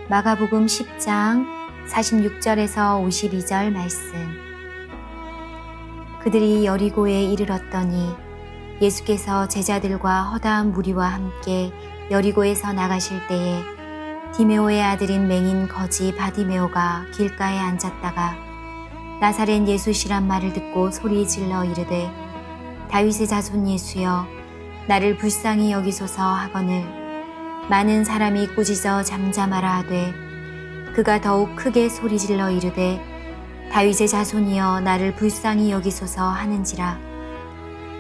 마가복음 10장 46절에서 52절 말씀. 그들이 여리고에 이르렀더니 예수께서 제자들과 허다한 무리와 함께 여리고에서 나가실 때에 디메오의 아들인 맹인 거지 바디메오가 길가에 앉았다가 나사렛 예수시란 말을 듣고 소리 질러 이르되 다윗의 자손 예수여 나를 불쌍히 여기소서 하거늘 많은 사람이 꾸짖어 잠잠하라 하되 그가 더욱 크게 소리질러 이르되 다윗의 자손이여 나를 불쌍히 여기소서 하는지라.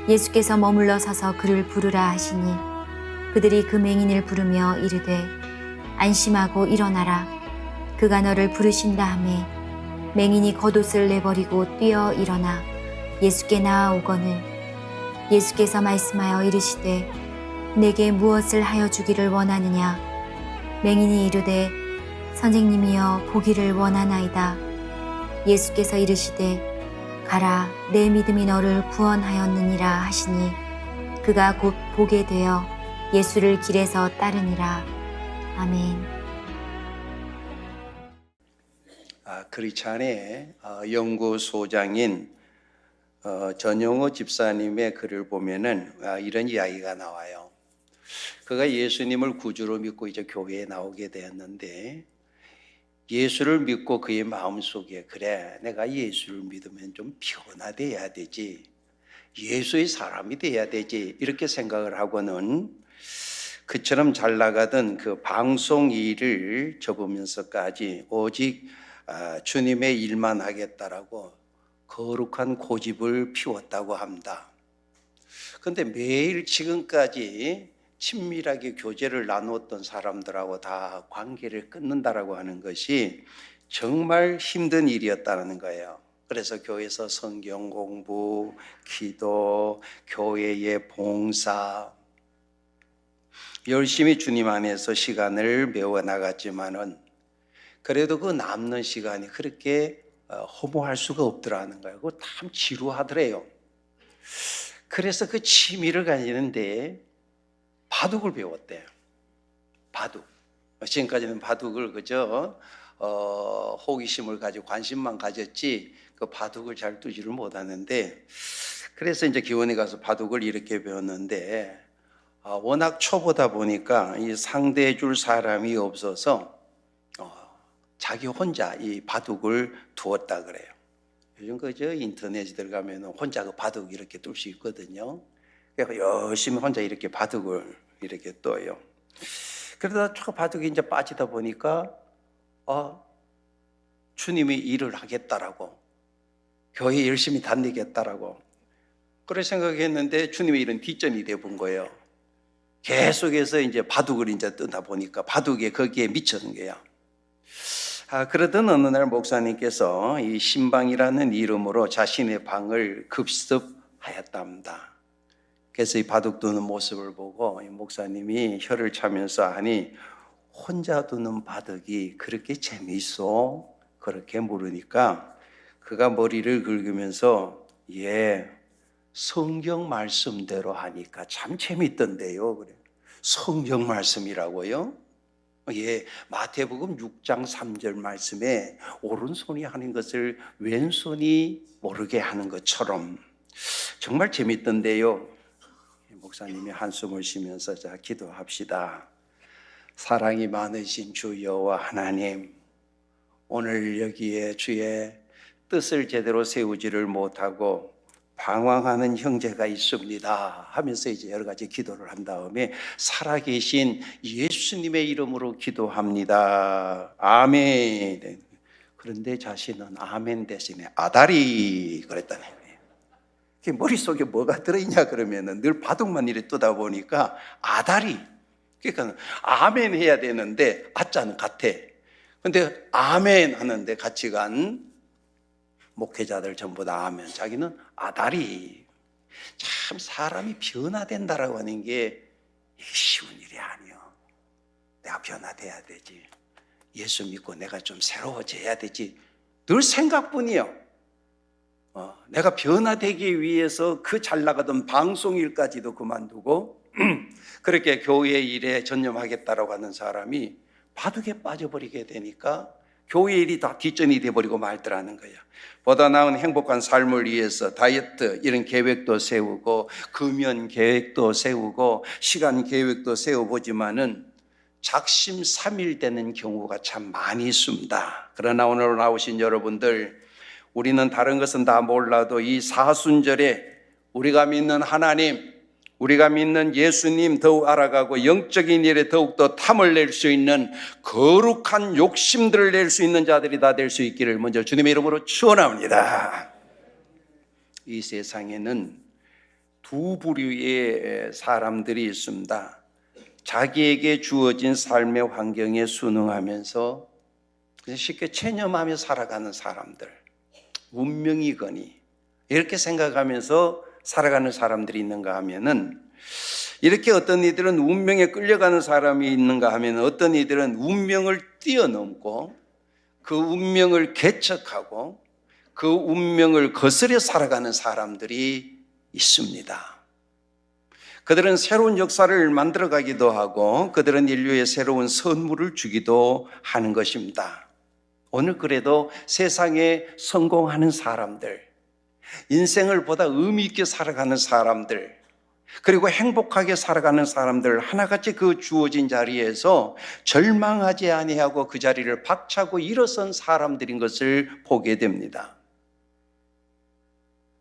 예수께서 머물러 서서 그를 부르라 하시니 그들이 그 맹인을 부르며 이르되 안심하고 일어나라. 그가 너를 부르신다 하매 맹인이 겉옷을 내버리고 뛰어 일어나 예수께 나아오거늘 예수께서 말씀하여 이르시되 내게 무엇을 하여 주기를 원하느냐. 맹인이 이르되 선생님이여 보기를 원하나이다. 예수께서 이르시되 가라 내 믿음이 너를 구원하였느니라 하시니 그가 곧 보게 되어 예수를 길에서 따르니라. 아멘. 크리스찬의 연구소장인 전용호 집사님의 글을 보면은 이런 이야기가 나와요. 그가 예수님을 구주로 믿고 이제 교회에 나오게 되었는데 예수를 믿고 그의 마음속에 그래 내가 예수를 믿으면 좀 변화돼야 되지, 예수의 사람이 돼야 되지 이렇게 생각을 하고는 그처럼 잘 나가던 그 방송 일을 접으면서까지 오직 주님의 일만 하겠다라고 거룩한 고집을 피웠다고 합니다. 그런데 매일 지금까지 친밀하게 교제를 나누었던 사람들하고 다 관계를 끊는다라고 하는 것이 정말 힘든 일이었다는 거예요. 그래서 교회에서 성경 공부, 기도, 교회의 봉사 열심히 주님 안에서 시간을 메워나갔지만은 그래도 그 남는 시간이 그렇게 허무할 수가 없더라는 거예요. 그거 참 지루하더래요. 그래서 그 취미를 가지는데 바둑을 배웠대요. 바둑. 지금까지는 바둑을 그저 호기심을 가지고 관심만 가졌지 그 바둑을 잘 두지를 못하는데, 그래서 이제 기원에 가서 바둑을 이렇게 배웠는데 워낙 초보다 보니까 이 상대해 줄 사람이 없어서 자기 혼자 이 바둑을 두었다 그래요. 요즘 그저 인터넷에 들어가면 혼자 그 바둑 이렇게 둘 수 있거든요. 그래서 열심히 혼자 이렇게 바둑을 이렇게 떠요. 그러다 저 바둑이 이제 빠지다 보니까 주님이 일을 하겠다라고, 교회 열심히 다니겠다라고 그렇게 생각했는데 주님의 일은 뒷전이 돼 본 거예요. 계속해서 이제 바둑을 이제 뜨다 보니까 바둑에 거기에 미쳤는 거야. 그러던 어느 날 목사님께서 이 신방이라는 이름으로 자신의 방을 급습하였답니다. 그래서 이 바둑 두는 모습을 보고 이 목사님이 혀를 차면서 하니 혼자 두는 바둑이 그렇게 재미있어? 그렇게 물으니까 그가 머리를 긁으면서 성경 말씀대로 하니까 참 재밌던데요. 그래. 성경 말씀이라고요? 마태복음 6장 3절 말씀에 오른손이 하는 것을 왼손이 모르게 하는 것처럼 정말 재밌던데요. 목사님이 한숨을 쉬면서 자 기도합시다. 사랑이 많으신 주 여호와 하나님, 오늘 여기에 주의 뜻을 제대로 세우지를 못하고 방황하는 형제가 있습니다 하면서 이제 여러 가지 기도를 한 다음에 살아계신 예수님의 이름으로 기도합니다. 아멘. 그런데 자신은 아멘 대신에 아다리 그랬다는 거예요. 머릿속에 뭐가 들어있냐 그러면은 늘 바둑만 이렇게 뜨다 보니까 아다리, 그러니까 아멘 해야 되는데 아자는 같아. 근데 아멘 하는데 같이 간 목회자들 전부 다 아멘, 자기는 아다리. 참 사람이 변화된다라고 하는 게 쉬운 일이 아니야. 내가 변화돼야 되지, 예수 믿고 내가 좀 새로워져야 되지, 늘 생각뿐이요. 내가 변화되기 위해서 그 잘 나가던 방송일까지도 그만두고 그렇게 교회 일에 전념하겠다라고 하는 사람이 바둑에 빠져버리게 되니까 교회 일이 다 뒷전이 돼버리고 말더라는 거야. 보다 나은 행복한 삶을 위해서 다이어트 이런 계획도 세우고 금연 계획도 세우고 시간 계획도 세워보지만은 작심삼일되는 경우가 참 많이 있습니다. 그러나 오늘 나오신 여러분들, 우리는 다른 것은 다 몰라도 이 사순절에 우리가 믿는 하나님, 우리가 믿는 예수님 더욱 알아가고 영적인 일에 더욱더 탐을 낼 수 있는 거룩한 욕심들을 낼 수 있는 자들이 다 될 수 있기를 먼저 주님의 이름으로 축원합니다. 이 세상에는 두 부류의 사람들이 있습니다. 자기에게 주어진 삶의 환경에 순응하면서 쉽게 체념하며 살아가는 사람들, 운명이거니 이렇게 생각하면서 살아가는 사람들이 있는가 하면은, 이렇게 어떤 이들은 운명에 끌려가는 사람이 있는가 하면 어떤 이들은 운명을 뛰어넘고 그 운명을 개척하고 그 운명을 거스려 살아가는 사람들이 있습니다. 그들은 새로운 역사를 만들어가기도 하고 그들은 인류에 새로운 선물을 주기도 하는 것입니다. 오늘 그래도 세상에 성공하는 사람들, 인생을 보다 의미 있게 살아가는 사람들, 그리고 행복하게 살아가는 사람들 하나같이 그 주어진 자리에서 절망하지 아니하고 그 자리를 박차고 일어선 사람들인 것을 보게 됩니다.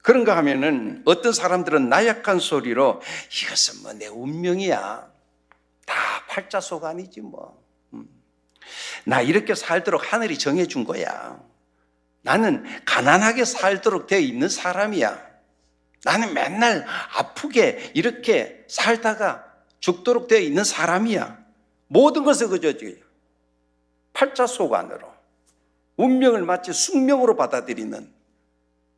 그런가 하면은 어떤 사람들은 나약한 소리로 이것은 뭐 내 운명이야, 다 팔자소관이지 뭐, 나 이렇게 살도록 하늘이 정해준 거야, 나는 가난하게 살도록 되어 있는 사람이야, 나는 맨날 아프게 이렇게 살다가 죽도록 되어 있는 사람이야, 모든 것을 그저 팔자소관으로 운명을 마치 숙명으로 받아들이는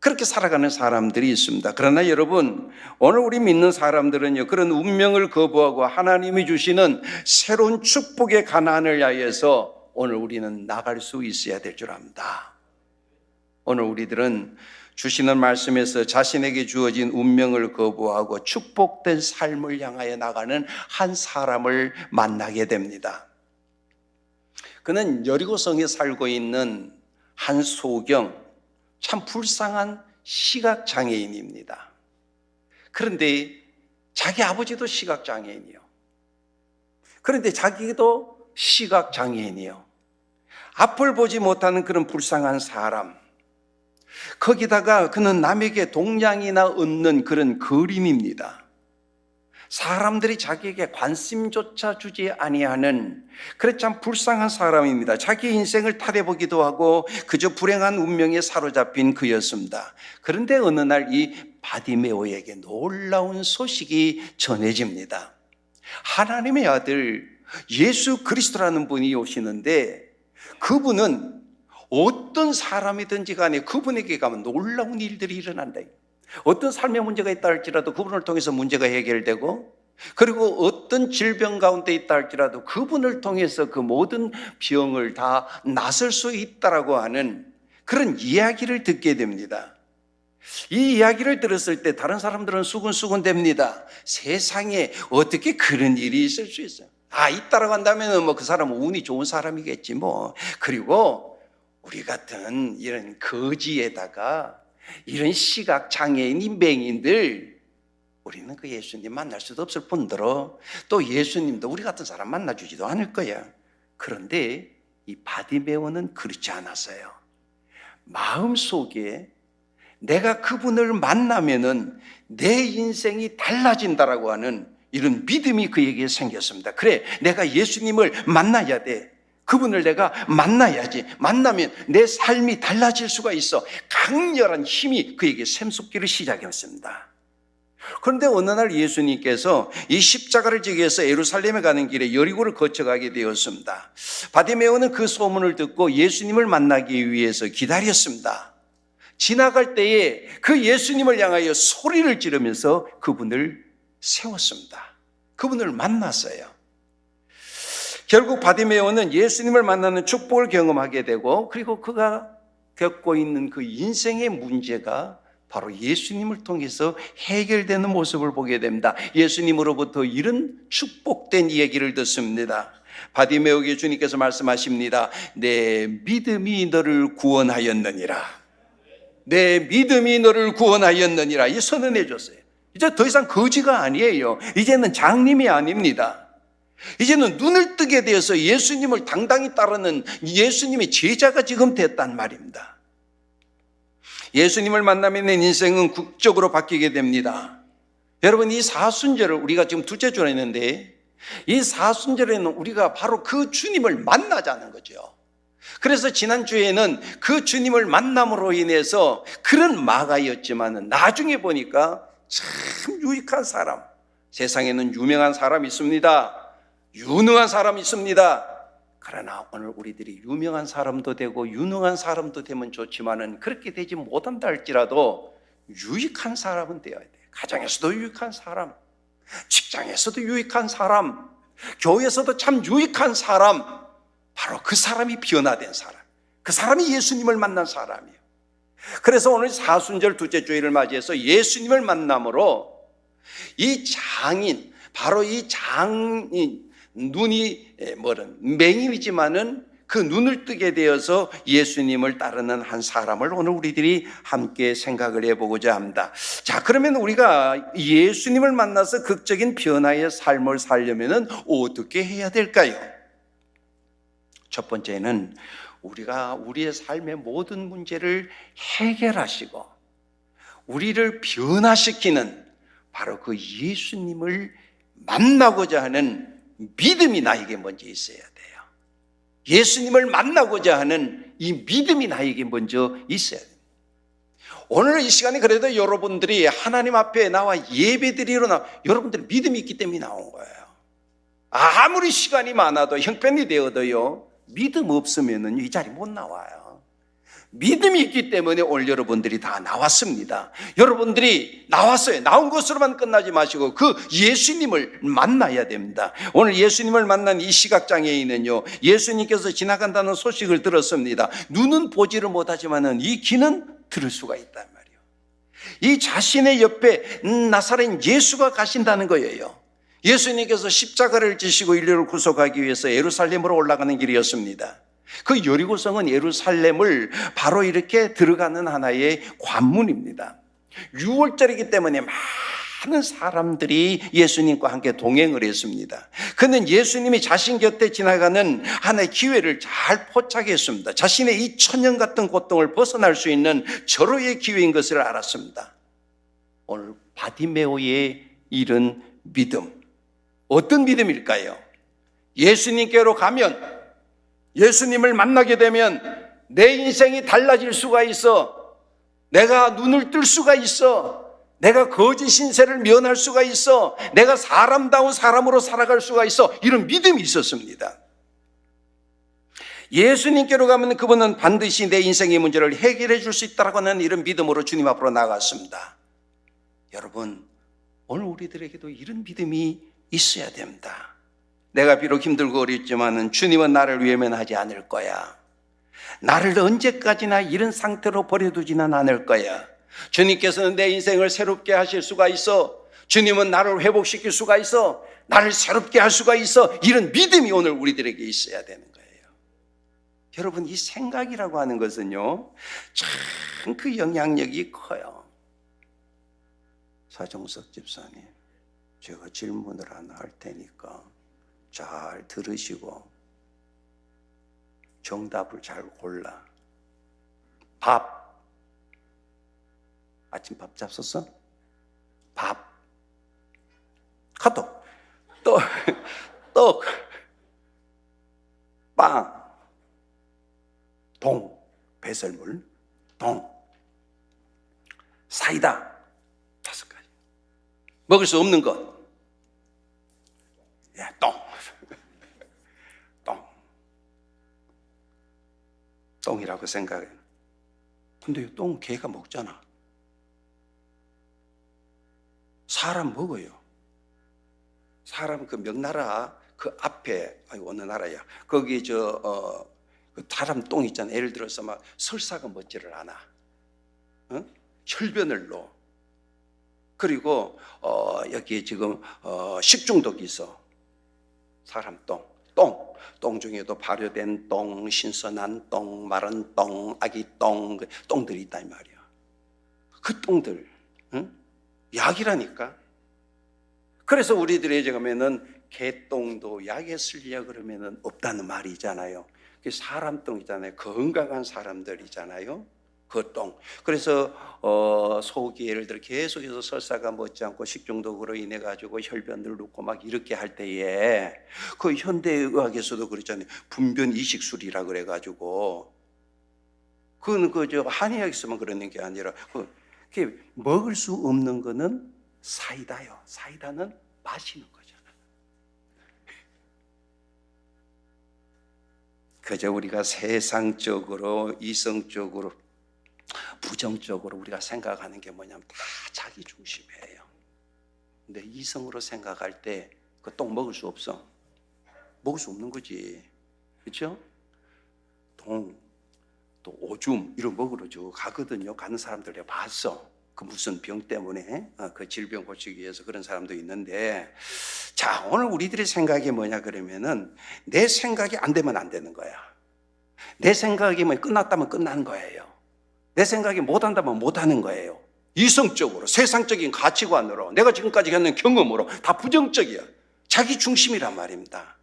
그렇게 살아가는 사람들이 있습니다. 그러나 여러분, 오늘 우리 믿는 사람들은요, 그런 운명을 거부하고 하나님이 주시는 새로운 축복의 가난을 향해서 오늘 우리는 나갈 수 있어야 될 줄 압니다. 오늘 우리들은 주시는 말씀에서 자신에게 주어진 운명을 거부하고 축복된 삶을 향하여 나가는 한 사람을 만나게 됩니다. 그는 여리고성에 살고 있는 한 소경, 참 불쌍한 시각장애인입니다. 그런데 자기 아버지도 시각장애인이요. 그런데 자기도 시각장애인이요. 앞을 보지 못하는 그런 불쌍한 사람, 거기다가 그는 남에게 동냥이나 얻는 그런 그림입니다. 사람들이 자기에게 관심조차 주지 아니하는 그래 참 불쌍한 사람입니다. 자기 인생을 탓해보기도 하고 그저 불행한 운명에 사로잡힌 그였습니다. 그런데 어느 날 이 바디메오에게 놀라운 소식이 전해집니다. 하나님의 아들 예수 그리스도라는 분이 오시는데, 그분은 어떤 사람이든지 간에 그분에게 가면 놀라운 일들이 일어난다. 어떤 삶의 문제가 있다 할지라도 그분을 통해서 문제가 해결되고, 그리고 어떤 질병 가운데 있다 할지라도 그분을 통해서 그 모든 병을 다 나설 수 있다라고 하는 그런 이야기를 듣게 됩니다. 이 이야기를 들었을 때 다른 사람들은 수근수근 됩니다. 세상에 어떻게 그런 일이 있을 수 있어요? 있다라고 한다면 뭐 그 사람은 운이 좋은 사람이겠지 뭐. 그리고 우리 같은 이런 거지에다가 이런 시각장애인인 맹인들, 우리는 그 예수님 만날 수도 없을 뿐더러 또 예수님도 우리 같은 사람 만나주지도 않을 거야. 그런데 이 바디메오는 그렇지 않았어요. 마음속에 내가 그분을 만나면은 내 인생이 달라진다라고 하는 이런 믿음이 그에게 생겼습니다. 그래, 내가 예수님을 만나야 돼. 그분을 내가 만나야지. 만나면 내 삶이 달라질 수가 있어. 강렬한 힘이 그에게 샘솟기를 시작했습니다. 그런데 어느 날 예수님께서 이 십자가를 지기 위해서 예루살렘에 가는 길에 여리고를 거쳐가게 되었습니다. 바디메오는 그 소문을 듣고 예수님을 만나기 위해서 기다렸습니다. 지나갈 때에 그 예수님을 향하여 소리를 지르면서 그분을 세웠습니다. 그분을 만났어요. 결국 바디메오는 예수님을 만나는 축복을 경험하게 되고, 그리고 그가 겪고 있는 그 인생의 문제가 바로 예수님을 통해서 해결되는 모습을 보게 됩니다. 예수님으로부터 이런 축복된 얘기를 듣습니다. 바디메오에게 주님께서 말씀하십니다. 내 믿음이 너를 구원하였느니라. 내 믿음이 너를 구원하였느니라. 이 선언해 줬어요. 이제 더 이상 거지가 아니에요. 이제는 장님이 아닙니다. 이제는 눈을 뜨게 되어서 예수님을 당당히 따르는 예수님의 제자가 지금 됐단 말입니다. 예수님을 만나면 인생은 극적으로 바뀌게 됩니다. 여러분, 이 사순절을 우리가 지금 둘째 주에 있는데, 이 사순절에는 우리가 바로 그 주님을 만나자는 거죠. 그래서 지난주에는 그 주님을 만남으로 인해서 그런 마가였지만 나중에 보니까 참 유익한 사람, 세상에는 유명한 사람이 있습니다. 유능한 사람이 있습니다. 그러나 오늘 우리들이 유명한 사람도 되고 유능한 사람도 되면 좋지만은 그렇게 되지 못한다 할지라도 유익한 사람은 되어야 돼요. 가정에서도 유익한 사람, 직장에서도 유익한 사람, 교회에서도 참 유익한 사람, 바로 그 사람이 변화된 사람, 그 사람이 예수님을 만난 사람이에요. 그래서 오늘 사순절 둘째 주일을 맞이해서 예수님을 만남으로 이 장인, 바로 이 장인, 눈이 맹인이지만은 그 눈을 뜨게 되어서 예수님을 따르는 한 사람을 오늘 우리들이 함께 생각을 해보고자 합니다. 자, 그러면 우리가 예수님을 만나서 극적인 변화의 삶을 살려면은 어떻게 해야 될까요? 첫 번째는 우리가 우리의 삶의 모든 문제를 해결하시고 우리를 변화시키는 바로 그 예수님을 만나고자 하는 믿음이 나에게 먼저 있어야 돼요. 예수님을 만나고자 하는 이 믿음이 나에게 먼저 있어야 돼요. 오늘 이 시간에 그래도 여러분들이 하나님 앞에 나와 예배드리러 여러분들이 믿음이 있기 때문에 나온 거예요. 아무리 시간이 많아도 형편이 되어도요, 믿음 없으면 이 자리 못 나와요. 믿음이 있기 때문에 오늘 여러분들이 다 나왔습니다. 여러분들이 나왔어요. 나온 것으로만 끝나지 마시고 그 예수님을 만나야 됩니다. 오늘 예수님을 만난 이 시각장애인은요, 예수님께서 지나간다는 소식을 들었습니다. 눈은 보지를 못하지만 이 귀는 들을 수가 있단 말이에요. 이 자신의 옆에 나사렛 예수가 가신다는 거예요. 예수님께서 십자가를 지시고 인류를 구속하기 위해서 예루살렘으로 올라가는 길이었습니다. 그 여리고성은 예루살렘을 바로 이렇게 들어가는 하나의 관문입니다. 6월절이기 때문에 많은 사람들이 예수님과 함께 동행을 했습니다. 그는 예수님이 자신 곁에 지나가는 하나의 기회를 잘 포착했습니다. 자신의 이 천년 같은 고통을 벗어날 수 있는 절호의 기회인 것을 알았습니다. 오늘 바디메오의 이런 믿음, 어떤 믿음일까요? 예수님께로 가면, 예수님을 만나게 되면 내 인생이 달라질 수가 있어. 내가 눈을 뜰 수가 있어. 내가 거짓 신세를 면할 수가 있어. 내가 사람다운 사람으로 살아갈 수가 있어. 이런 믿음이 있었습니다. 예수님께로 가면 그분은 반드시 내 인생의 문제를 해결해 줄 수 있다고 하는 이런 믿음으로 주님 앞으로 나갔습니다. 여러분, 오늘 우리들에게도 이런 믿음이 있어야 됩니다. 내가 비록 힘들고 어렵지만 주님은 나를 외면하지 않을 거야. 나를 언제까지나 이런 상태로 버려두지는 않을 거야. 주님께서는 내 인생을 새롭게 하실 수가 있어. 주님은 나를 회복시킬 수가 있어. 나를 새롭게 할 수가 있어. 이런 믿음이 오늘 우리들에게 있어야 되는 거예요. 여러분, 이 생각이라고 하는 것은요, 참 그 영향력이 커요. 사정석 집사님, 제가 질문을 하나 할 테니까 잘 들으시고 정답을 잘 골라. 밥. 아침밥 잡섰어? 밥. 카톡. 떡. 빵. 동. 배설물. 동. 사이다. 5가지. 먹을 수 없는 것. 야, 똥. 똥이라고 생각해. 근데 똥 개가 먹잖아. 사람 먹어요. 사람 그 명나라 그 앞에, 어느 나라야? 거기 그 사람 똥 있잖아. 예를 들어서 막 설사가 먹지를 않아. 혈변을 넣어. 그리고 여기 지금 식중독이 있어. 사람 똥. 똥 중에도 발효된 똥, 신선한 똥, 마른 똥, 아기 똥, 똥들이 있다 이 말이야. 그 똥들, 응? 약이라니까. 그래서 우리들이 이제 가면은 개똥도 약에 쓰려고 그러면은 없다는 말이잖아요. 사람 똥이잖아요. 건강한 사람들이잖아요. 그 똥. 그래서 속이 예를 들어 계속해서 설사가 멎지 않고 식중독으로 인해 가지고 혈변을 눕고 막 이렇게 할 때에 그 현대의학에서도 그랬잖아요. 분변 이식술이라 그래 가지고 그건 저 한의학에서만 그러는 게 아니라 그게 먹을 수 없는 거는 사이다요. 사이다는 마시는 거잖아. 그저 우리가 세상적으로 이성적으로 부정적으로 우리가 생각하는 게 뭐냐면 다 자기 중심이에요. 근데 이성으로 생각할 때 그 똥 먹을 수 없어. 먹을 수 없는 거지. 그렇죠? 똥, 또 오줌 이런 먹으러 저 가거든요. 가는 사람들 내가 봤어. 그 무슨 병 때문에 그 질병 고치기 위해서 그런 사람도 있는데, 자, 오늘 우리들의 생각이 뭐냐 그러면은 내 생각이 안 되면 안 되는 거야. 내 생각이 뭐 끝났다면 끝나는 거예요. 내 생각이 못한다면 못하는 거예요. 이성적으로, 세상적인 가치관으로, 내가 지금까지 했는 경험으로 다 부정적이야. 자기 중심이란 말입니다.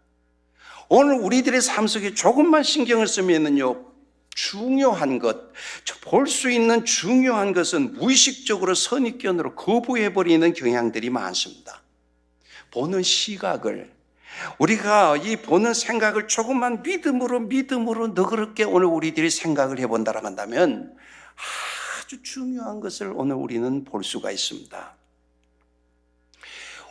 오늘 우리들의 삶 속에 조금만 신경을 쓰면은요, 중요한 것, 볼 수 있는 중요한 것은 무의식적으로 선입견으로 거부해버리는 경향들이 많습니다. 보는 시각을, 우리가 이 보는 생각을 조금만 믿음으로 너그럽게 오늘 우리들이 생각을 해본다라고 한다면 아주 중요한 것을 오늘 우리는 볼 수가 있습니다.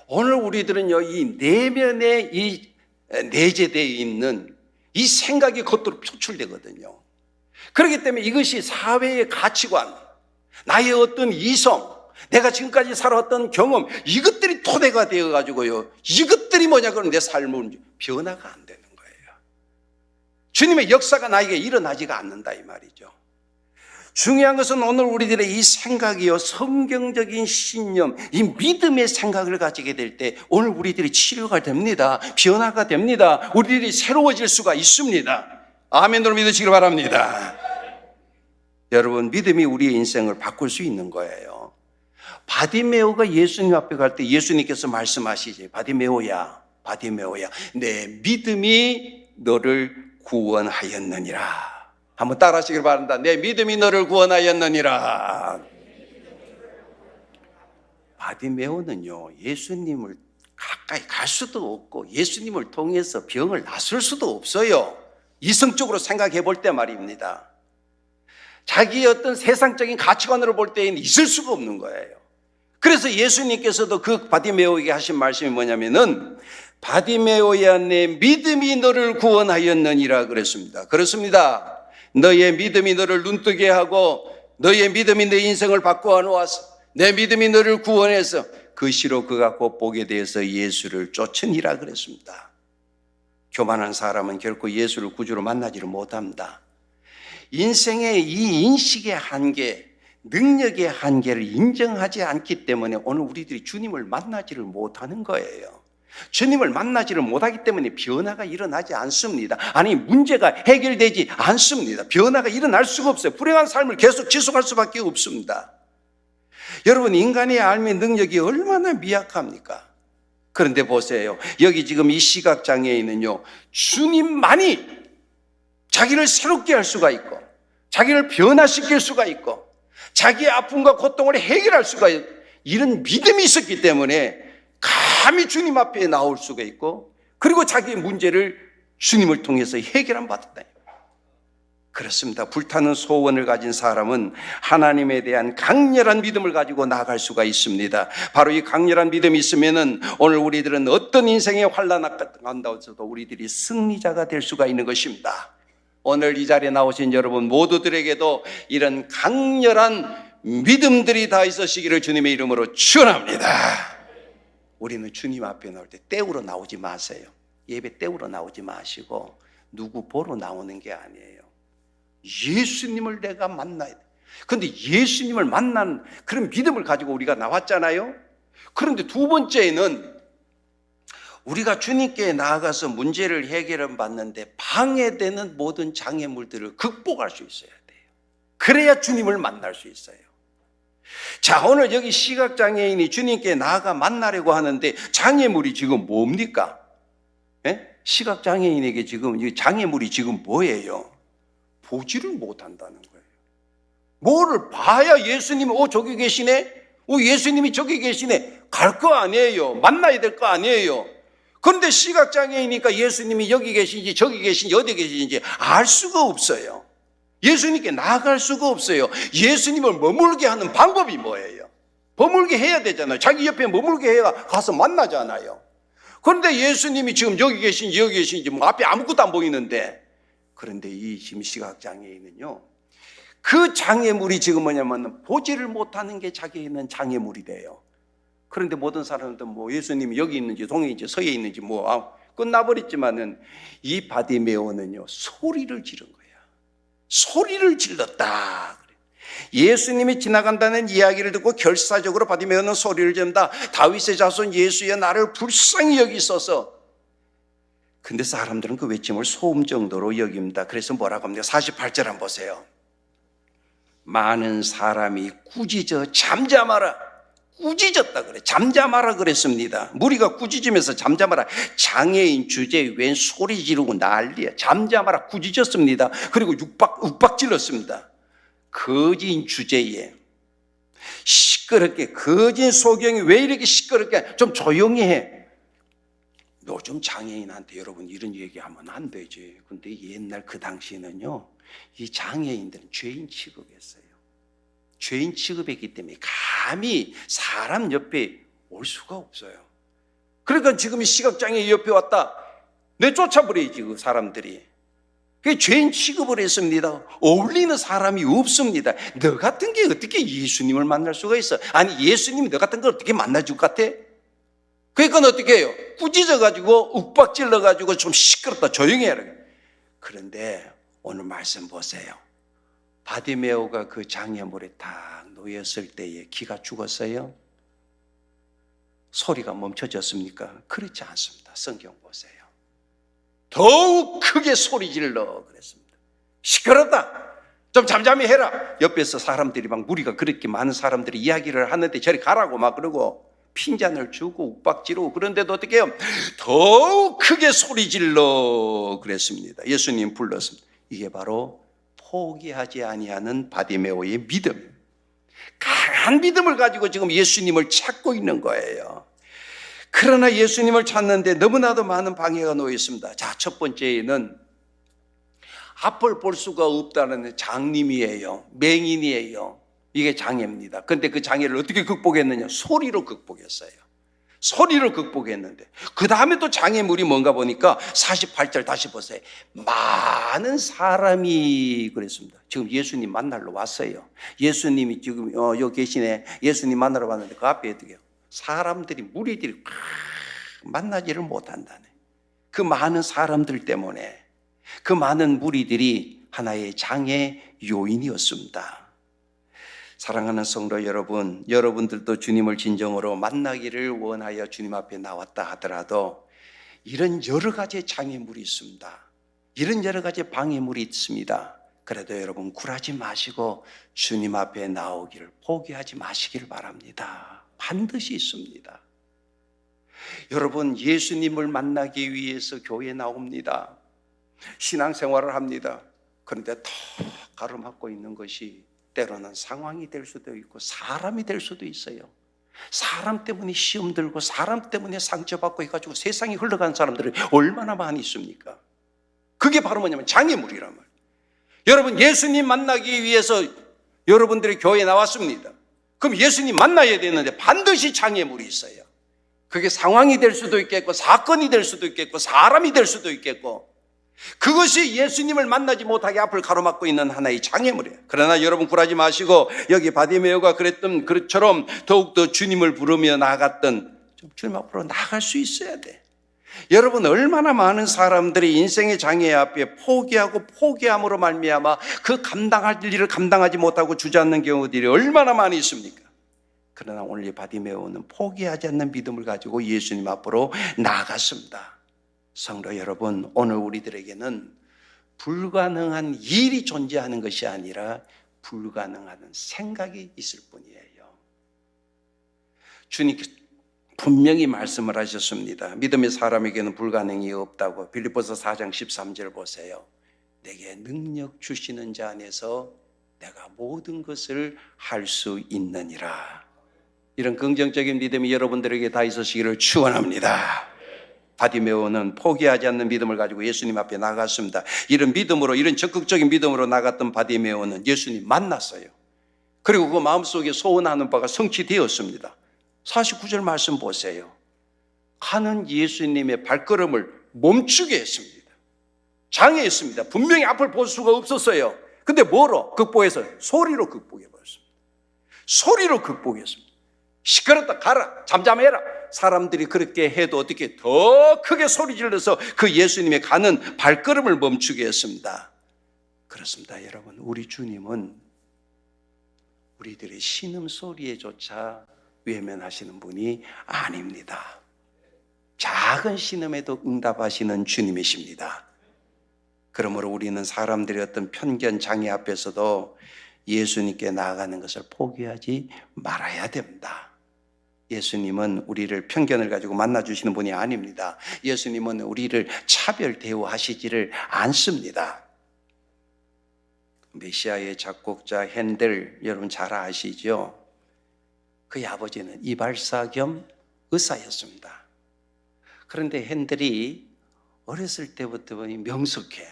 오늘 우리들은요, 이 내면에 이 내재되어 있는 이 생각이 겉으로 표출되거든요. 그렇기 때문에 이것이 사회의 가치관, 나의 어떤 이성, 내가 지금까지 살아왔던 경험, 이것들이 토대가 되어가지고요, 이것들이 뭐냐 그러면 내 삶은 변화가 안 되는 거예요. 주님의 역사가 나에게 일어나지가 않는다 이 말이죠. 중요한 것은 오늘 우리들의 이 생각이요, 성경적인 신념, 이 믿음의 생각을 가지게 될 때 오늘 우리들이 치료가 됩니다. 변화가 됩니다. 우리들이 새로워질 수가 있습니다. 아멘으로 믿으시길 바랍니다. 여러분, 믿음이 우리의 인생을 바꿀 수 있는 거예요. 바디메오가 예수님 앞에 갈 때 예수님께서 말씀하시지, 바디메오야, 내 믿음이 너를 구원하였느니라. 한번 따라 하시길 바랍니다. 내 믿음이 너를 구원하였느니라. 바디메오는요, 예수님을 가까이 갈 수도 없고 예수님을 통해서 병을 낫을 수도 없어요. 이성적으로 생각해 볼 때 말입니다. 자기의 어떤 세상적인 가치관으로 볼 때에는 있을 수가 없는 거예요. 그래서 예수님께서도 그 바디메오에게 하신 말씀이 뭐냐면은, 바디메오야, 내 믿음이 너를 구원하였느니라 그랬습니다. 그렇습니다. 너의 믿음이 너를 눈뜨게 하고 너의 믿음이 내 인생을 바꾸어 놓아서 내 믿음이 너를 구원해서 그 시로 그가 곧 보게 되어서 예수를 쫓으니라 그랬습니다. 교만한 사람은 결코 예수를 구주로 만나지를 못합니다. 인생의 이 인식의 한계, 능력의 한계를 인정하지 않기 때문에 오늘 우리들이 주님을 만나지를 못하는 거예요. 주님을 만나지를 못하기 때문에 변화가 일어나지 않습니다. 아니, 문제가 해결되지 않습니다. 변화가 일어날 수가 없어요. 불행한 삶을 계속 지속할 수밖에 없습니다. 여러분, 인간의 알미 능력이 얼마나 미약합니까? 그런데 보세요. 여기 지금 이 시각장애인은요, 주님만이 자기를 새롭게 할 수가 있고 자기를 변화시킬 수가 있고 자기의 아픔과 고통을 해결할 수가 있고 이런 믿음이 있었기 때문에 감히 주님 앞에 나올 수가 있고, 그리고 자기의 문제를 주님을 통해서 해결함 받았다. 그렇습니다. 불타는 소원을 가진 사람은 하나님에 대한 강렬한 믿음을 가지고 나아갈 수가 있습니다. 바로 이 강렬한 믿음이 있으면은 오늘 우리들은 어떤 인생의 환난 가운데서도 우리들이 승리자가 될 수가 있는 것입니다. 오늘 이 자리에 나오신 여러분 모두들에게도 이런 강렬한 믿음들이 다 있으시기를 주님의 이름으로 축원합니다. 우리는 주님 앞에 나올 때 때우러 나오지 마세요. 예배 때우러 나오지 마시고 누구 보러 나오는 게 아니에요. 예수님을 내가 만나야 돼. 그런데 예수님을 만난 그런 믿음을 가지고 우리가 나왔잖아요. 그런데 두 번째는 우리가 주님께 나아가서 문제를 해결해 봤는데 방해되는 모든 장애물들을 극복할 수 있어야 돼요. 그래야 주님을 만날 수 있어요. 자, 오늘 여기 시각장애인이 주님께 나아가 만나려고 하는데 장애물이 지금 뭡니까? 예? 시각장애인에게 지금 이 장애물이 지금 뭐예요? 보지를 못한다는 거예요. 뭐를 봐야 예수님이 저기 계시네? 예수님이 저기 계시네? 갈 거 아니에요. 만나야 될 거 아니에요. 그런데 시각장애이니까 예수님이 여기 계신지 저기 계신지 어디 계신지 알 수가 없어요. 예수님께 나아갈 수가 없어요. 예수님을 머물게 하는 방법이 뭐예요? 머물게 해야 되잖아요. 자기 옆에 머물게 해야 가서 만나잖아요. 그런데 예수님이 지금 여기 계신지 여기 계신지 앞에 아무것도 안 보이는데, 그런데 이 지금 시각장애인은요, 그 장애물이 지금 뭐냐면 보지를 못하는 게 자기에 있는 장애물이 돼요. 그런데 모든 사람들은 예수님이 여기 있는지 동에 있는지 서에 있는지 끝나버렸지만은 이 바디메오는요 소리를 지른 거야. 소리를 질렀다. 예수님이 지나간다는 이야기를 듣고 결사적으로 바디메오는 소리를 지른다. 다윗의 자손 예수여 나를 불쌍히 여기소서. 근데 사람들은 그 외침을 소음 정도로 여깁니다. 그래서 뭐라고 합니까? 48절 한번 보세요. 많은 사람이 꾸짖어 잠잠하라. 꾸짖었다 그래. 잠잠하라 그랬습니다. 무리가 꾸짖으면서 잠잠하라. 장애인 주제에 웬 소리 지르고 난리야. 잠잠하라 꾸짖었습니다. 그리고 욱박질렀습니다. 거진 주제에 시끄럽게, 거진 소경이 왜 이렇게 시끄럽게, 좀 조용히 해. 요즘 장애인한테 여러분 이런 얘기하면 안 되지. 근데 옛날 그 당시에는요, 이 장애인들은 죄인 취급했어요. 죄인 취급했기 때문에 감히 사람 옆에 올 수가 없어요. 그러니까 지금 이 시각장애 옆에 왔다 내쫓아버려야지 그 사람들이. 그 죄인 취급을 했습니다. 어울리는 사람이 없습니다. 너 같은 게 어떻게 예수님을 만날 수가 있어? 아니 예수님이 너 같은 걸 어떻게 만나줄 것 같아? 그러니까 어떻게 해요? 꾸짖어가지고 욱박질러가지고 좀 시끄럽다 조용히 해라. 그런데 오늘 말씀 보세요. 바디메오가 그 장애물에 딱 놓였을 때에 기가 죽었어요? 소리가 멈춰졌습니까? 그렇지 않습니다. 성경 보세요. 더욱 크게 소리 질러 그랬습니다. 시끄럽다. 좀 잠잠히 해라. 옆에서 사람들이 막 무리가 그렇게 많은 사람들이 이야기를 하는데 저리 가라고 막 그러고 핀잔을 주고 욱박지르고 그런데도 어떻게 해요? 더욱 크게 소리 질러 그랬습니다. 예수님 불렀습니다. 이게 바로 포기하지 아니하는 바디메오의 믿음. 강한 믿음을 가지고 지금 예수님을 찾고 있는 거예요. 그러나 예수님을 찾는데 너무나도 많은 방해가 놓여 있습니다. 자, 첫 번째는 앞을 볼 수가 없다는 장님이에요. 맹인이에요. 이게 장애입니다. 그런데 그 장애를 어떻게 극복했느냐? 소리로 극복했어요. 소리로 극복했는데 그 다음에 또 장애물이 뭔가 보니까 48절 다시 보세요. 많은 사람이 그랬습니다. 지금 예수님 만나러 왔어요. 예수님이 지금 여기 계시네. 예수님 만나러 왔는데 그 앞에 어떻게 해요? 사람들이 무리들이 만나지를 못한다네. 그 많은 사람들 때문에 그 많은 무리들이 하나의 장애 요인이었습니다. 사랑하는 성도 여러분, 여러분들도 주님을 진정으로 만나기를 원하여 주님 앞에 나왔다 하더라도 이런 여러 가지 장애물이 있습니다. 이런 여러 가지 방해물이 있습니다. 그래도 여러분 굴하지 마시고 주님 앞에 나오기를 포기하지 마시길 바랍니다. 반드시 있습니다. 여러분 예수님을 만나기 위해서 교회에 나옵니다. 신앙생활을 합니다. 그런데 더 가로막고 있는 것이 때로는 상황이 될 수도 있고 사람이 될 수도 있어요. 사람 때문에 시험 들고 사람 때문에 상처받고 해가지고 세상이 흘러가는 사람들이 얼마나 많이 있습니까? 그게 바로 뭐냐면 장애물이란 말이에요. 여러분 예수님 만나기 위해서 여러분들이 교회에 나왔습니다. 그럼 예수님 만나야 되는데 반드시 장애물이 있어요. 그게 상황이 될 수도 있겠고 사건이 될 수도 있겠고 사람이 될 수도 있겠고 그것이 예수님을 만나지 못하게 앞을 가로막고 있는 하나의 장애물이에요. 그러나 여러분 굴하지 마시고 여기 바디메오가 그랬던 그것처럼 더욱더 주님을 부르며 나아갔던 주님 앞으로 나아갈 수 있어야 돼. 여러분 얼마나 많은 사람들이 인생의 장애 앞에 포기하고 포기함으로 말미암아 그 감당할 일을 감당하지 못하고 주저앉는 경우들이 얼마나 많이 있습니까? 그러나 오늘 이 바디메오는 포기하지 않는 믿음을 가지고 예수님 앞으로 나아갔습니다. 성도 여러분, 오늘 우리들에게는 불가능한 일이 존재하는 것이 아니라 불가능한 생각이 있을 뿐이에요. 주님께서 분명히 말씀을 하셨습니다. 믿음의 사람에게는 불가능이 없다고. 빌립보서 4장 13절 보세요. 내게 능력 주시는 자 안에서 내가 모든 것을 할 수 있느니라. 이런 긍정적인 믿음이 여러분들에게 다 있으시기를 축원합니다. 바디메오는 포기하지 않는 믿음을 가지고 예수님 앞에 나갔습니다. 이런 믿음으로, 이런 적극적인 믿음으로 나갔던 바디메오는 예수님 만났어요. 그리고 그 마음속에 소원하는 바가 성취되었습니다. 49절 말씀 보세요. 가는 예수님의 발걸음을 멈추게 했습니다. 장애했습니다. 분명히 앞을 볼 수가 없었어요. 근데 뭐로 극복해서? 소리로 극복해버렸습니다. 소리로 극복했습니다. 시끄럽다, 가라, 잠잠해라. 사람들이 그렇게 해도 어떻게 더 크게 소리 질러서 그 예수님의 가는 발걸음을 멈추게 했습니다. 그렇습니다. 여러분, 우리 주님은 우리들의 신음소리에조차 외면하시는 분이 아닙니다. 작은 신음에도 응답하시는 주님이십니다. 그러므로 우리는 사람들의 어떤 편견, 장애 앞에서도 예수님께 나아가는 것을 포기하지 말아야 됩니다. 예수님은 우리를 편견을 가지고 만나주시는 분이 아닙니다. 예수님은 우리를 차별 대우하시지를 않습니다. 메시아의 작곡자 핸델, 여러분 잘 아시죠? 그의 아버지는 이발사 겸 의사였습니다. 그런데 핸델이 어렸을 때부터 명석해.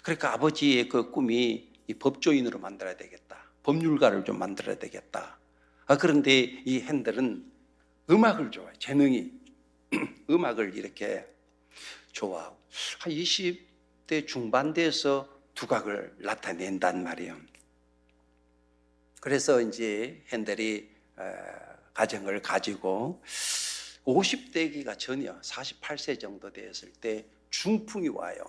그러니까 아버지의 그 꿈이 이 법조인으로 만들어야 되겠다. 법률가를 좀 만들어야 되겠다. 그런데 이 핸델은 음악을 좋아해. 재능이 음악을 이렇게 좋아하고 한 20대 중반대에서 두각을 나타낸단 말이에요. 그래서 이제 핸델이 가정을 가지고 50대기가 전혀 48세 정도 되었을 때 중풍이 와요.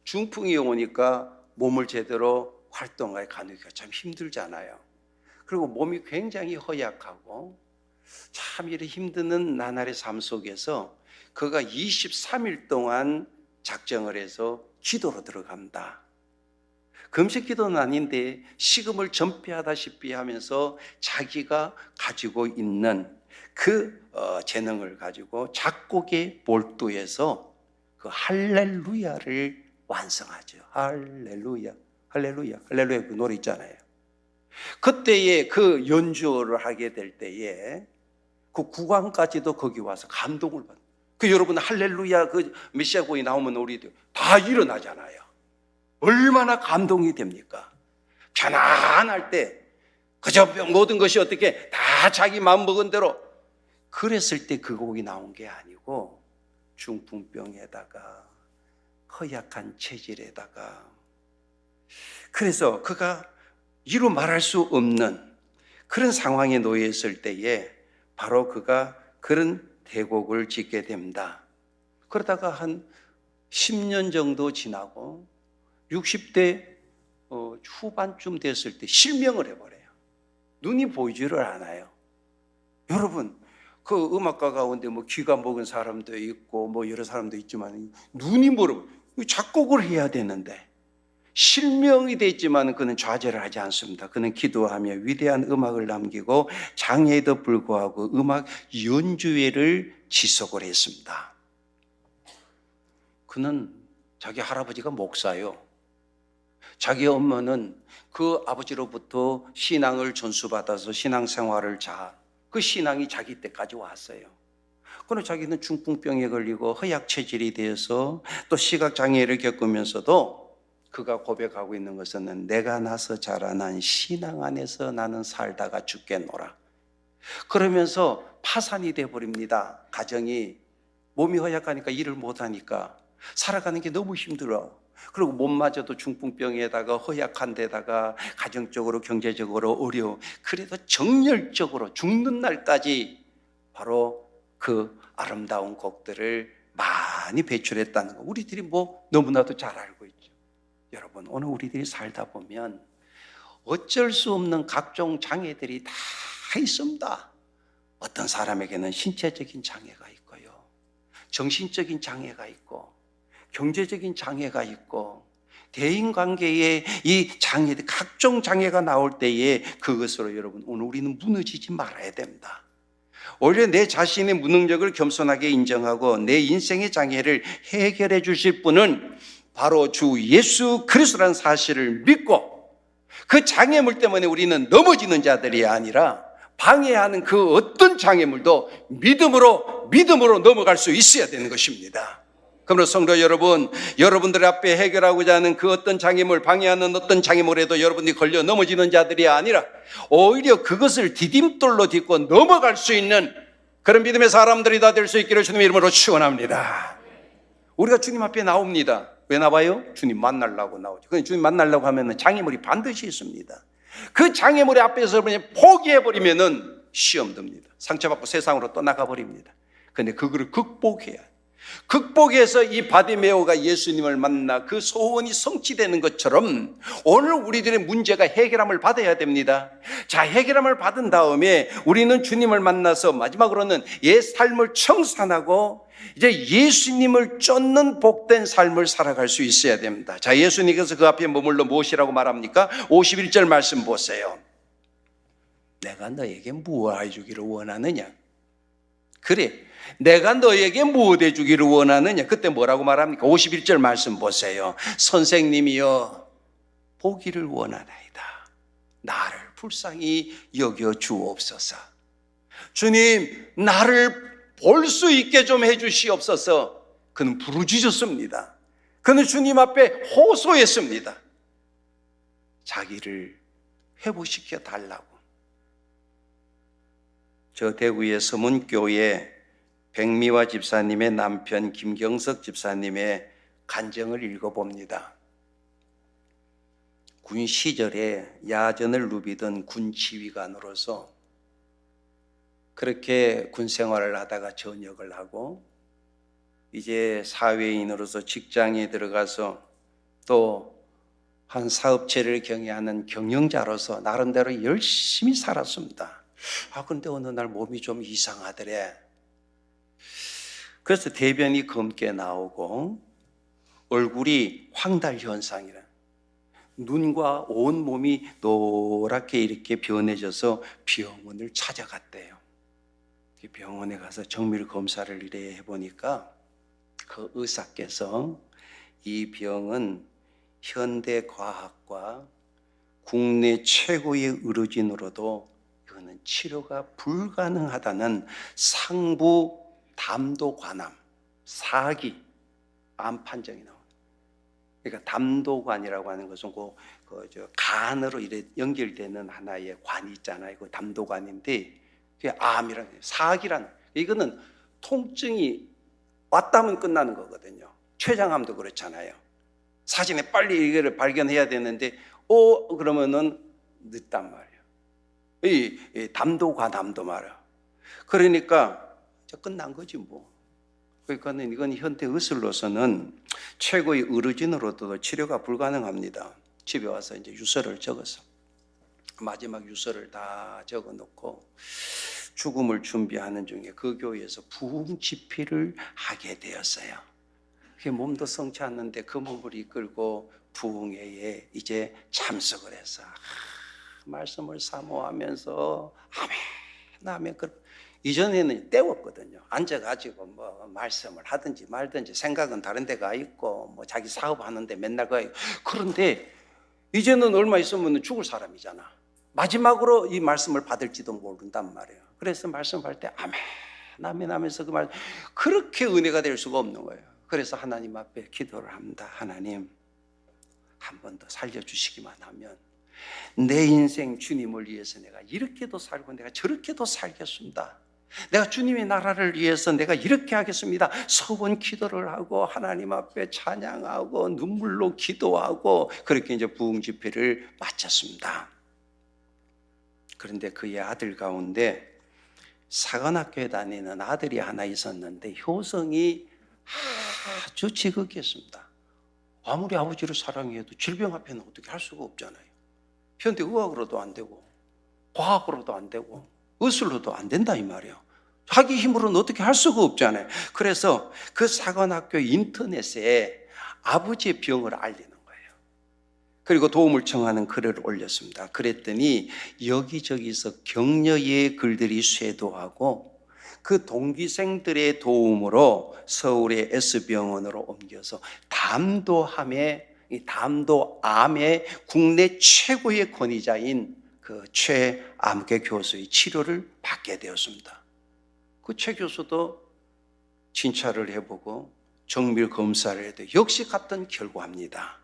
중풍이 오니까 몸을 제대로 활동하게 가누기가 참 힘들잖아요. 그리고 몸이 굉장히 허약하고 참 이렇게 힘드는 나날의 삶 속에서 그가 23일 동안 작정을 해서 기도로 들어갑니다. 금식 기도는 아닌데 식음을 전폐하다시피 하면서 자기가 가지고 있는 그 재능을 가지고 작곡에 몰두해서 그 할렐루야를 완성하죠. 할렐루야, 할렐루야, 할렐루야 그 노래 있잖아요. 그때에 그 연주를 하게 될 때에 그 국왕까지도 거기 와서 감동을 받는. 그 여러분 할렐루야 그 메시아 곡이 나오면 우리들 다 일어나잖아요. 얼마나 감동이 됩니까? 편안할 때 그저 모든 것이 어떻게 다 자기 마음 먹은 대로 그랬을 때 그 곡이 나온 게 아니고 중풍병에다가 허약한 체질에다가 그래서 그가 이루 말할 수 없는 그런 상황에 놓여 있을 때에 바로 그가 그런 대곡을 짓게 됩니다. 그러다가 한 10년 정도 지나고 60대 후반쯤 됐을 때 실명을 해버려요. 눈이 보이지를 않아요. 여러분 그 음악가 가운데 뭐 귀가 먹은 사람도 있고 뭐 여러 사람도 있지만 눈이 멀어 작곡을 해야 되는데 실명이 됐지만 그는 좌절을 하지 않습니다. 그는 기도하며 위대한 음악을 남기고 장애에도 불구하고 음악 연주회를 지속을 했습니다. 그는 자기 할아버지가 목사요. 자기 엄마는 그 아버지로부터 신앙을 전수받아서 신앙생활을 그 신앙이 자기 때까지 왔어요. 그러나 자기는 중풍병에 걸리고 허약 체질이 되어서 또 시각장애를 겪으면서도 그가 고백하고 있는 것은 내가 나서 자라난 신앙 안에서 나는 살다가 죽겠노라. 그러면서 파산이 돼버립니다. 가정이 몸이 허약하니까 일을 못하니까 살아가는 게 너무 힘들어. 그리고 몸마저도 중풍병에다가 허약한 데다가 가정적으로 경제적으로 어려워. 그래도 정열적으로 죽는 날까지 바로 그 아름다운 곡들을 많이 배출했다는 거 우리들이 뭐 너무나도 잘 알고 있죠. 여러분 오늘 우리들이 살다 보면 어쩔 수 없는 각종 장애들이 다 있습니다. 어떤 사람에게는 신체적인 장애가 있고요, 정신적인 장애가 있고, 경제적인 장애가 있고, 대인관계에 이 장애들, 각종 장애가 나올 때에 그것으로 여러분, 오늘 우리는 무너지지 말아야 됩니다. 오히려 내 자신의 무능력을 겸손하게 인정하고 내 인생의 장애를 해결해 주실 분은 바로 주 예수 그리스도라는 사실을 믿고, 그 장애물 때문에 우리는 넘어지는 자들이 아니라 방해하는 그 어떤 장애물도 믿음으로 넘어갈 수 있어야 되는 것입니다. 그러므로 성도 여러분, 여러분들 앞에 해결하고자 하는 그 어떤 장애물, 방해하는 어떤 장애물에도 여러분들이 걸려 넘어지는 자들이 아니라 오히려 그것을 디딤돌로 딛고 넘어갈 수 있는 그런 믿음의 사람들이 다 될 수 있기를 주님의 이름으로 축원합니다. 우리가 주님 앞에 나옵니다. 왜 나와요? 주님 만나려고 나오죠. 근데 주님 만나려고 하면 장애물이 반드시 있습니다. 그 장애물의 앞에서 그냥 포기해버리면 시험 듭니다. 상처받고 세상으로 떠나가 버립니다. 근데 그거를 극복해서 이 바디메오가 예수님을 만나 그 소원이 성취되는 것처럼 오늘 우리들의 문제가 해결함을 받아야 됩니다. 자, 해결함을 받은 다음에 우리는 주님을 만나서 마지막으로는 옛 삶을 청산하고 이제 예수님을 쫓는 복된 삶을 살아갈 수 있어야 됩니다. 자, 예수님께서 그 앞에 머물러 무엇이라고 말합니까? 51절 말씀 보세요. 내가 너에게 무엇 해주기를 원하느냐? 그래, 내가 너에게 무엇 해주기를 원하느냐? 그때 뭐라고 말합니까? 51절 말씀 보세요. 선생님이여, 보기를 원하나이다. 나를 불쌍히 여겨 주옵소서. 주님, 나를 볼 수 있게 좀 해주시옵소서. 그는 부르짖었습니다. 그는 주님 앞에 호소했습니다. 자기를 회복시켜 달라고. 저 대구의 서문교회 백미화 집사님의 남편 김경석 집사님의 간증을 읽어봅니다. 군 시절에 야전을 누비던 군 지휘관으로서 그렇게 군 생활을 하다가 전역을 하고 이제 사회인으로서 직장에 들어가서 또 한 사업체를 경영하는 경영자로서 나름대로 열심히 살았습니다. 그런데 어느 날 몸이 좀 이상하더래. 그래서 대변이 검게 나오고 얼굴이 황달 현상이라, 눈과 온 몸이 노랗게 이렇게 변해져서 병원을 찾아갔대요. 병원에 가서 정밀 검사를 이래 해보니까 그 의사께서 이 병은 현대과학과 국내 최고의 의료진으로도 이거는 치료가 불가능하다는 상부 담도관암, 4기 암 판정이 나옵니다. 그러니까 담도관이라고 하는 것은 간으로 이래 연결되는 하나의 관이 있잖아요. 그 담도관인데 그게 암이라는 거예요. 4기라는, 이거는 통증이 왔다면 끝나는 거거든요. 췌장암도 그렇잖아요. 사진에 빨리 이거를 발견해야 되는데 그러면은 늦단 말이에요. 이 담도관암도 말이에요. 그러니까 끝난 거지 뭐. 그러니까 이건 현대 의술로서는 최고의 의료진으로도 치료가 불가능합니다. 집에 와서 이제 유서를 적어서 마지막 유서를 다 적어놓고 죽음을 준비하는 중에 그 교회에서 부흥 집회를 하게 되었어요. 그게 몸도 성치 않는데 그 몸을 이끌고 부흥회에 이제 참석을 해서 말씀을 사모하면서 아멘. 이전에는 때웠거든요. 앉아가지고 뭐 말씀을 하든지 말든지 생각은 다른 데가 있고 뭐 자기 사업하는데 맨날 그런데 이제는 얼마 있으면 죽을 사람이잖아. 마지막으로 이 말씀을 받을지도 모른단 말이에요. 그래서 말씀할 때 아멘 하면서 그 말, 그렇게 은혜가 될 수가 없는 거예요. 그래서 하나님 앞에 기도를 합니다. 하나님, 한 번 더 살려주시기만 하면 내 인생 주님을 위해서 내가 이렇게도 살고 내가 저렇게도 살겠습니다. 내가 주님의 나라를 위해서 내가 이렇게 하겠습니다. 서원 기도를 하고 하나님 앞에 찬양하고 눈물로 기도하고 그렇게 이제 부흥 집회를 마쳤습니다. 그런데 그의 아들 가운데 사관학교에 다니는 아들이 하나 있었는데 효성이 아주 지극했습니다. 아무리 아버지를 사랑해도 질병 앞에는 어떻게 할 수가 없잖아요. 현대 의학으로도 안 되고 과학으로도 안 되고 의술로도 안 된다 이 말이에요. 자기 힘으로는 어떻게 할 수가 없잖아요. 그래서 그 사관학교 인터넷에 아버지의 병을 알리는 거예요. 그리고 도움을 청하는 글을 올렸습니다. 그랬더니 여기저기서 격려의 글들이 쇄도하고 그 동기생들의 도움으로 서울의 S병원으로 옮겨서 담도암의 국내 최고의 권위자인 그 최암계 교수의 치료를 받게 되었습니다. 그 최 교수도 진찰을 해보고 정밀 검사를 해도 역시 같은 결과입니다.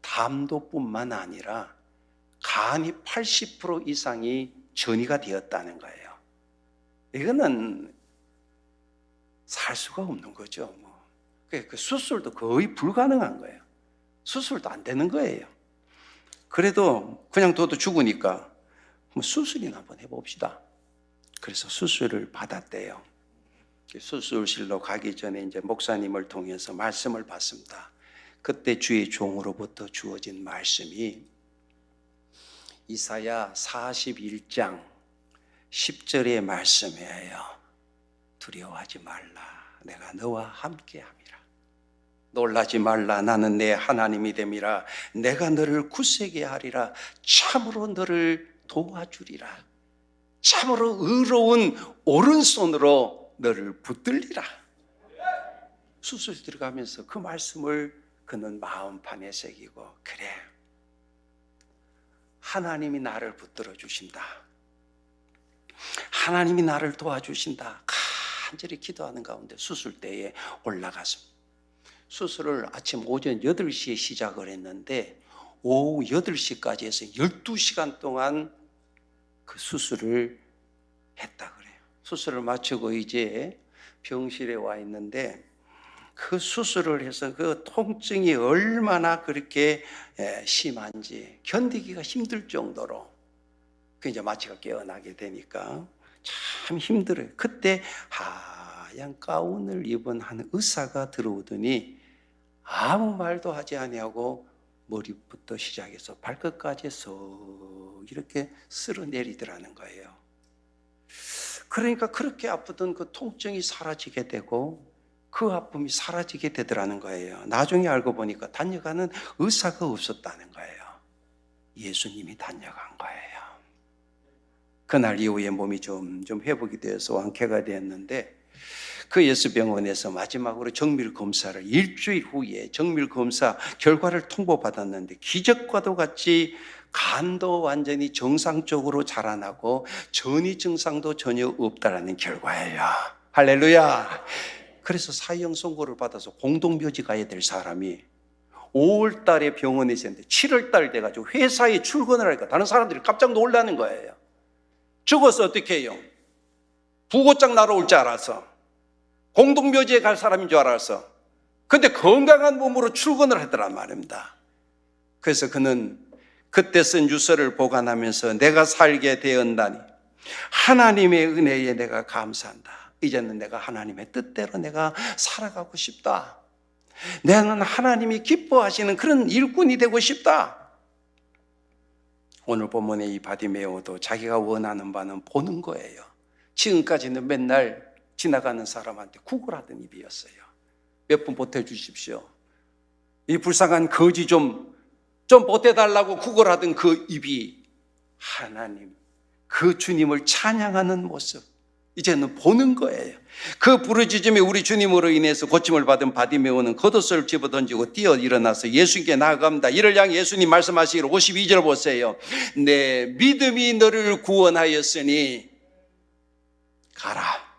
담도뿐만 아니라 간이 80% 이상이 전이가 되었다는 거예요. 이거는 살 수가 없는 거죠. 그 수술도 거의 불가능한 거예요. 수술도 안 되는 거예요. 그래도 그냥 둬도 죽으니까 수술이나 한번 해봅시다. 그래서 수술을 받았대요. 수술실로 가기 전에 이제 목사님을 통해서 말씀을 받습니다. 그때 주의 종으로부터 주어진 말씀이 이사야 41장 10절의 말씀이에요. 두려워하지 말라. 내가 너와 함께함이라. 놀라지 말라. 나는 내 하나님이 됨이라. 내가 너를 굳세게 하리라. 참으로 너를 도와주리라. 참으로 의로운 오른손으로 너를 붙들리라. 수술 들어가면서 그 말씀을 그는 마음판에 새기고, 그래, 하나님이 나를 붙들어 주신다. 하나님이 나를 도와주신다. 간절히 기도하는 가운데 수술대에 올라갔습니다. 수술을 아침 오전 8시에 시작을 했는데 오후 8시까지 해서 12시간 동안 그 수술을 했다 그래요. 수술을 마치고 이제 병실에 와 있는데 그 수술을 해서 그 통증이 얼마나 그렇게 심한지 견디기가 힘들 정도로 그 이제 마취가 깨어나게 되니까 참 힘들어요. 그때 하얀 가운을 입은 한 의사가 들어오더니 아무 말도 하지 아니하고 머리부터 시작해서 발끝까지 쏙 이렇게 쓸어내리더라는 거예요. 그러니까 그렇게 아프던 그 통증이 사라지게 되고 그 아픔이 사라지게 되더라는 거예요. 나중에 알고 보니까 단역하는 의사가 없었다는 거예요. 예수님이 단역한 거예요. 그날 이후에 몸이 좀 회복이 되어서 완쾌가 되었는데 그 예수병원에서 마지막으로 정밀검사를 일주일 후에 정밀검사 결과를 통보받았는데 기적과도 같이 간도 완전히 정상적으로 자라나고 전이 증상도 전혀 없다라는 결과예요. 할렐루야. 그래서 사형 선고를 받아서 공동묘지 가야 될 사람이 5월 달에 병원에 있었는데 7월 달 돼가지고 회사에 출근을 하니까 다른 사람들이 깜짝 놀라는 거예요. 죽어서 어떻게 해요? 부고장 날아올 줄 알아서 공동묘지에 갈 사람인 줄 알아서 근데 건강한 몸으로 출근을 하더란 말입니다. 그래서 그는 그때 쓴 유서를 보관하면서 내가 살게 되었다니 하나님의 은혜에 내가 감사한다. 이제는 내가 하나님의 뜻대로 내가 살아가고 싶다. 나는 하나님이 기뻐하시는 그런 일꾼이 되고 싶다. 오늘 본문의 이 바디메오도 자기가 원하는 바는 보는 거예요. 지금까지는 맨날 지나가는 사람한테 구걸하던 입이었어요. 몇 분 보태주십시오. 이 불쌍한 거지 좀 보태달라고 구걸하던 그 입이 하나님, 그 주님을 찬양하는 모습 이제는 보는 거예요. 그 부르짖음이 우리 주님으로 인해서 고침을 받은 바디메오는 겉옷을 집어던지고 뛰어 일어나서 예수님께 나아갑니다. 이를 향해 예수님 말씀하시기를 52절 보세요. 내 믿음이 너를 구원하였으니 가라.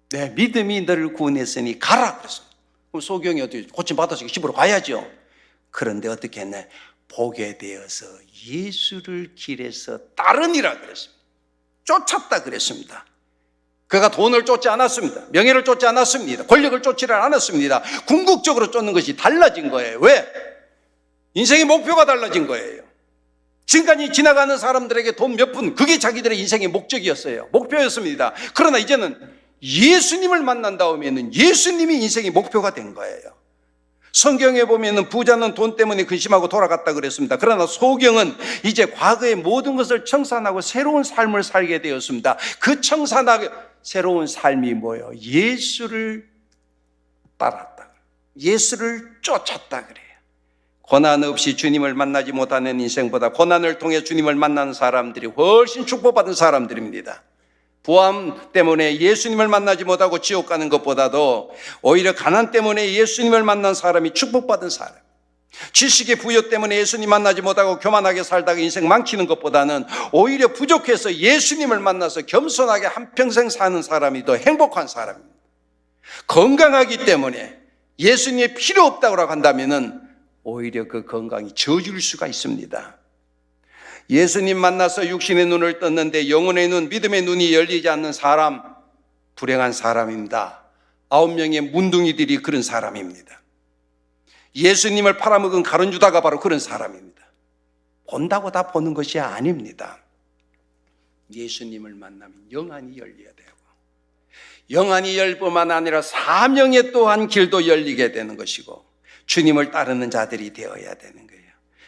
내 믿음이 너를 구원했으니 가라 그랬습니다. 그럼 소경이 어떻게 고침 받아서 집으로 가야죠. 그런데 어떻게 했나? 보게 되어서 예수를 길에서 따르니라 그랬습니다. 쫓았다 그랬습니다. 그가 돈을 쫓지 않았습니다. 명예를 쫓지 않았습니다. 권력을 쫓지를 않았습니다. 궁극적으로 쫓는 것이 달라진 거예요. 왜? 인생의 목표가 달라진 거예요. 지금까지 지나가는 사람들에게 돈 몇 푼, 그게 자기들의 인생의 목적이었어요. 목표였습니다. 그러나 이제는 예수님을 만난 다음에는 예수님이 인생의 목표가 된 거예요. 성경에 보면은 부자는 돈 때문에 근심하고 돌아갔다 그랬습니다. 그러나 소경은 이제 과거의 모든 것을 청산하고 새로운 삶을 살게 되었습니다. 그 청산하고 새로운 삶이 뭐예요? 예수를 따랐다. 예수를 쫓았다 그래요. 고난 없이 주님을 만나지 못하는 인생보다 고난을 통해 주님을 만나는 사람들이 훨씬 축복받은 사람들입니다. 부함 때문에 예수님을 만나지 못하고 지옥 가는 것보다도 오히려 가난 때문에 예수님을 만난 사람이 축복받은 사람, 지식의 부여 때문에 예수님 만나지 못하고 교만하게 살다가 인생 망치는 것보다는 오히려 부족해서 예수님을 만나서 겸손하게 한평생 사는 사람이 더 행복한 사람입니다. 건강하기 때문에 예수님이 필요 없다고 한다면 오히려 그 건강이 저줄 수가 있습니다. 예수님 만나서 육신의 눈을 떴는데 영혼의 눈, 믿음의 눈이 열리지 않는 사람, 불행한 사람입니다. 9명의 문둥이들이 그런 사람입니다. 예수님을 팔아먹은 가룟 유다가 바로 그런 사람입니다. 본다고 다 보는 것이 아닙니다. 예수님을 만나면 영안이 열려야 되고, 영안이 열 뿐만 아니라 사명의 또한 길도 열리게 되는 것이고, 주님을 따르는 자들이 되어야 되는 거예요.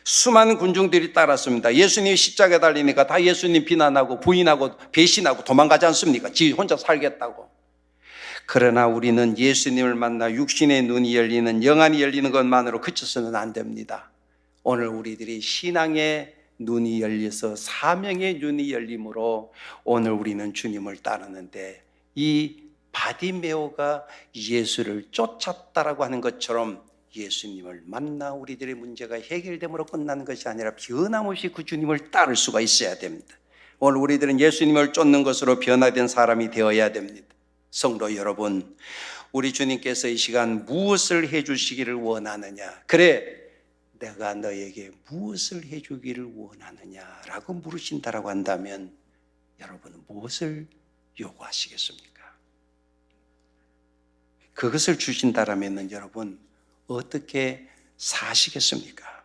수많은 군중들이 따랐습니다. 예수님이 십자가에 달리니까 다 예수님 비난하고 부인하고 배신하고 도망가지 않습니까? 지 혼자 살겠다고. 그러나 우리는 예수님을 만나 육신의 눈이 열리는, 영안이 열리는 것만으로 그쳐서는 안 됩니다. 오늘 우리들이 신앙의 눈이 열려서 사명의 눈이 열림으로 오늘 우리는 주님을 따르는데, 이 바디메오가 예수를 쫓았다라고 하는 것처럼 예수님을 만나 우리들의 문제가 해결됨으로 끝나는 것이 아니라 변함없이 그 주님을 따를 수가 있어야 됩니다. 오늘 우리들은 예수님을 쫓는 것으로 변화된 사람이 되어야 됩니다. 성도 여러분, 우리 주님께서 이 시간 무엇을 해주시기를 원하느냐, 그래 내가 너에게 무엇을 해주기를 원하느냐라고 물으신다라고 한다면 여러분은 무엇을 요구하시겠습니까? 그것을 주신다라면 여러분 어떻게 사시겠습니까?